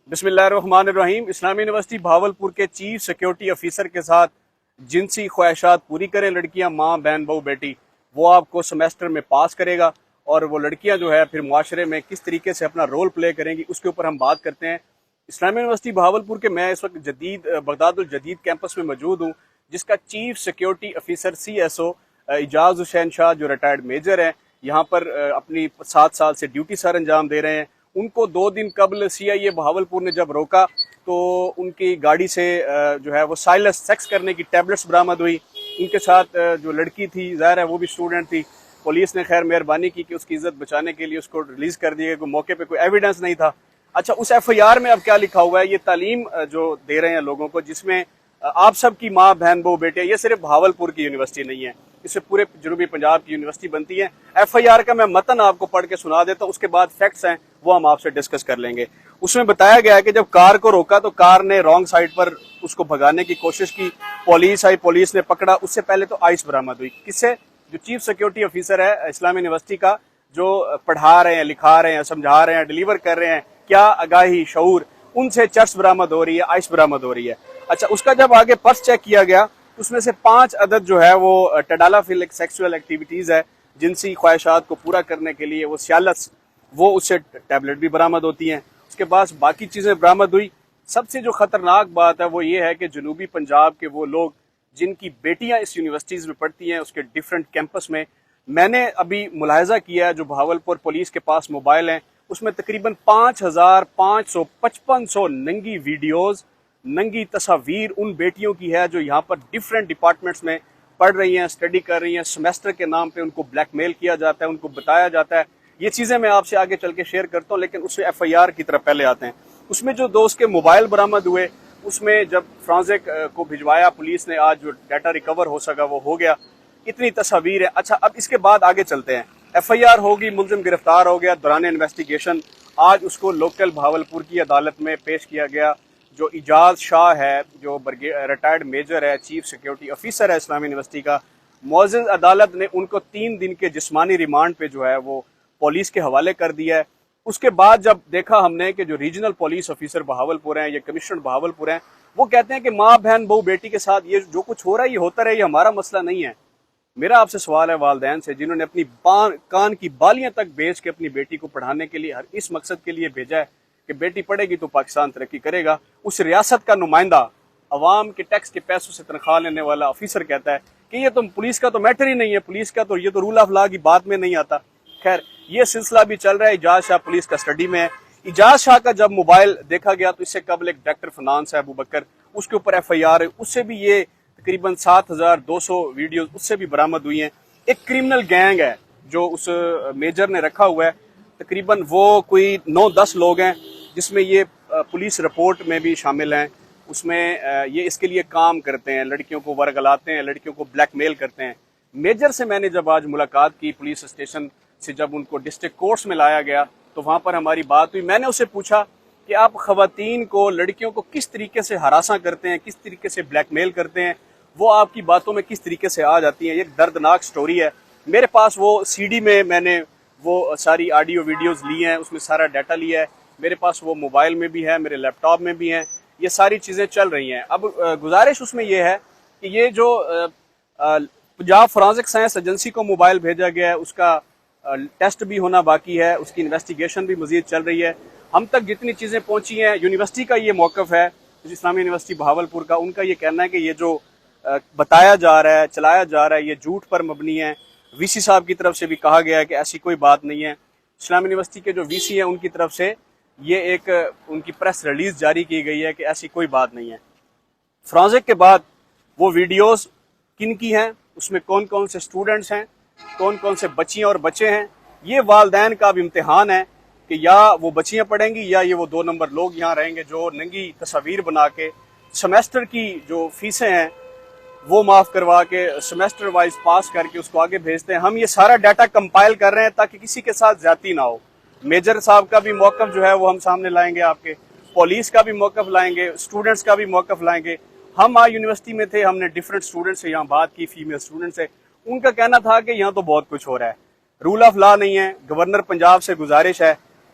बिस्मिल्लाहिर्रहमानिर्रहीम। इस्लामी यूनिवर्सिटी भावलपुर के chief security officer के साथ जिनसी ख्वाहिशात पूरी करें लड़कियां, माँ, बहन, बहू, बेटी, वो आपको सेमेस्टर में पास करेगा। और वो लड़कियां जो है फिर मुआशरे में किस तरीके से अपना रोल प्ले करेंगी उसके ऊपर हम बात करते हैं। इस्लामी यूनिवर्सिटी भावलपुर के मैं इस वक्त बगदादुल जदीद कैंपस में मौजूद हूँ, जिसका chief security officer CSO Ijaz Hussain Shah जो रिटायर्ड मेजर है, यहाँ पर अपनी 7 साल से ड्यूटी सर अंजाम दे रहे हैं। उनको 2 दिन कबल CIA भावलपुर ने जब रोका तो उनकी गाड़ी से जो है वो साइलस सेक्स करने की टैबलेट्स बरामद हुई। उनके साथ जो लड़की थी, ज़ाहिर है वो भी स्टूडेंट थी। पुलिस ने खैर मेहरबानी की कि उसकी इज्जत बचाने के लिए उसको रिलीज कर दिया। कोई मौके पे कोई एविडेंस नहीं था। अच्छा, उस FIR में अब क्या लिखा हुआ है? ये तालीम जो दे रहे हैं लोगों को, जिसमें आप सब की माँ, बहन, बहू, बेटे, ये सिर्फ भावलपुर की यूनिवर्सिटी नहीं है, इससे पूरे जनूबी पंजाब की यूनिवर्सिटी बनती है। FIR का मैं मतन आपको पढ़ के सुना देता हूँ, उसके बाद फैक्ट्स हैं वो हम आपसे डिस्कस कर लेंगे। उसमें बताया गया है कि जब कार को रोका तो कार ने रॉन्ग साइड पर उसको भगाने की कोशिश की। पुलिस आई, पुलिस ने पकड़ा। उससे पहले तो आइस बरामद हुई। किससे? जो चीफ सिक्योरिटी ऑफिसर है इस्लामी यूनिवर्सिटी का, जो पढ़ा रहे हैं, लिखा रहे हैं, समझा रहे हैं, डिलीवर कर रहे हैं, क्या आगाही, शऊर, उनसे चर्च बरामद हो रही है, आइस बरामद हो रही है। अच्छा, उसका जब आगे पर्स चेक किया गया उसमें से 5 अदद जो है वो टडालाफिलिक सेक्सुअल एक्टिविटीज है, जिनसी ख्वाहिशात को पूरा करने के लिए वो सियालस, वो उससे टैबलेट भी बरामद होती हैं। उसके बाद बाकी चीजें बरामद हुई। सबसे जो खतरनाक बात है वो ये है कि जनूबी पंजाब के वो लोग जिनकी बेटियां इस यूनिवर्सिटीज में पढ़ती हैं, उसके डिफरेंट कैंपस में, मैंने अभी मुलाहजा किया है जो भावलपुर पुलिस के पास मोबाइल हैं उसमें तकरीबन 5500 नंगी वीडियोस, नंगी तस्वीर उन बेटियों की है जो यहाँ पर डिफरेंट डिपार्टमेंट्स में पढ़ रही हैं, स्टडी कर रही हैं। सेमेस्टर के नाम पे उनको ब्लैकमेल किया जाता है, उनको बताया जाता है। ये चीजें मैं आपसे आगे चल के शेयर करता हूँ, लेकिन उससे FIR की तरफ पहले आते हैं। उसमें जो दोस्त के मोबाइल बरामद हुए, उसमें जब फ्रांसिक को भिजवाया पुलिस ने, आज जो डाटा रिकवर हो सका वो हो गया। इतनी तस्वीर है। अच्छा, अब इसके बाद आगे चलते हैं। FIR होगी, मुलजिम गिरफ्तार हो गया। दौरान इन्वेस्टिगेशन आज उसको लोकल भावलपुर की अदालत में पेश किया गया। जो इजाज शाह है, जो रिटायर्ड मेजर है, चीफ सिक्योरिटी ऑफिसर है इस्लामी यूनिवर्सिटी का, मुअज़्ज़ज़ अदालत ने उनको 3 दिन के जिस्मानी रिमांड पे जो है वो पुलिस के हवाले कर दिया है। उसके बाद जब देखा हमने कि जो रीजनल पुलिस ऑफिसर बहावलपुर हैं, ये कमिश्नर बहावलपुर हैं, वो कहते हैं कि माँ, बहन, बहू, बेटी के साथ ये जो कुछ हो रहा है ये होता रहे, ये हमारा मसला नहीं है। मेरा आपसे सवाल है वालिदैन से, जिन्होंने अपनी कान की बालियां तक बेच के अपनी बेटी को पढ़ाने के लिए, हर इस मकसद के लिए भेजा है कि बेटी पढ़ेगी तो पाकिस्तान तरक्की करेगा। उस रियासत का नुमाइंदा, अवाम के टैक्स के पैसों से तनख्वाह लेने वाला ऑफिसर कहता है कि ये तो पुलिस का तो मैटर ही नहीं है, पुलिस का तो ये तो रूल ऑफ लॉ की बात में नहीं आता। खैर, ये सिलसिला भी चल रहा है। इजाज शाह पुलिस कस्टडी में है। इजाज शाह का जब मोबाइल देखा गया तो इससे कबल एक डायरेक्टर फाइनेंस है अबू बकर, उसके ऊपर FIR है, उससे भी ये तकरीबन 7200 वीडियो उससे भी बरामद हुई हैं। एक क्रिमिनल गैंग है जो उस मेजर ने रखा हुआ है, तकरीबन वो कोई 9-10 लोग हैं, जिसमें ये पुलिस रिपोर्ट में भी शामिल हैं। उसमें ये इसके लिए काम करते हैं, लड़कियों को वर्गलाते हैं, लड़कियों को ब्लैकमेल करते हैं। मेजर से मैंने जब आज मुलाकात की पुलिस स्टेशन से, जब उनको डिस्ट्रिक्ट कोर्ट्स में लाया गया तो वहाँ पर हमारी बात हुई। मैंने उससे पूछा कि आप ख़वातीन को, लड़कियों को किस तरीके से हरासा करते हैं, किस तरीके से ब्लैकमेल करते हैं, वो आपकी बातों में किस तरीके से आ जाती हैं। ये दर्दनाक स्टोरी है। मेरे पास वो CD में मैंने वो सारी ऑडियो वीडियोस ली हैं, उसमें सारा डाटा लिया है। मेरे पास वो मोबाइल में भी है, मेरे लैपटॉप में भी हैं। ये सारी चीज़ें चल रही हैं। अब गुजारिश उसमें ये है कि ये जो पंजाब फॉरेंसिक साइंस एजेंसी को मोबाइल भेजा गया है, उसका टेस्ट भी होना बाकी है, उसकी इन्वेस्टिगेशन भी मजीद चल रही है। हम तक जितनी चीज़ें पहुंची हैं, यूनिवर्सिटी का ये मौक़िफ़ है, इस्लामी यूनिवर्सिटी बहावलपुर का, उनका ये कहना है कि ये जो बताया जा रहा है, चलाया जा रहा है, ये झूठ पर मबनी है। VC साहब की तरफ से भी कहा गया है कि ऐसी कोई बात नहीं है। इस्लामी यूनिवर्सिटी के जो VC हैं उनकी तरफ से ये एक उनकी प्रेस रिलीज जारी की गई है कि ऐसी कोई बात नहीं है। फ्रांसिक के बाद वो वीडियोस किन की हैं, उसमें कौन कौन से स्टूडेंट्स हैं, कौन कौन से बच्चियां और बच्चे हैं, ये वालिदैन का अब इम्तिहान है कि या वो बच्चियां पढ़ेंगी या ये वो 2 नंबर लोग यहाँ रहेंगे जो नंगी तस्वीर बना के सेमेस्टर की जो फीसें हैं वो माफ़ करवा के सेमेस्टर वाइज पास करके उसको आगे भेजते हैं। हम ये सारा डाटा कंपाइल कर रहे हैं ताकि किसी के साथ ज्यादती ना हो। मेजर साहब का भी मौक़िफ़ जो है वो हम सामने लाएंगे, आपके पुलिस का भी मौक़िफ़ लाएंगे, स्टूडेंट्स का भी मौक़िफ़ लाएंगे। हम आज यूनिवर्सिटी में थे, हमने डिफरेंट स्टूडेंट्स से यहाँ बात की, फीमेल स्टूडेंट्स से, उनका कहना था कि यहाँ तो बहुत कुछ हो रहा है, रूल ऑफ लॉ नहीं है। गवर्नर पंजाब से गुजारिश है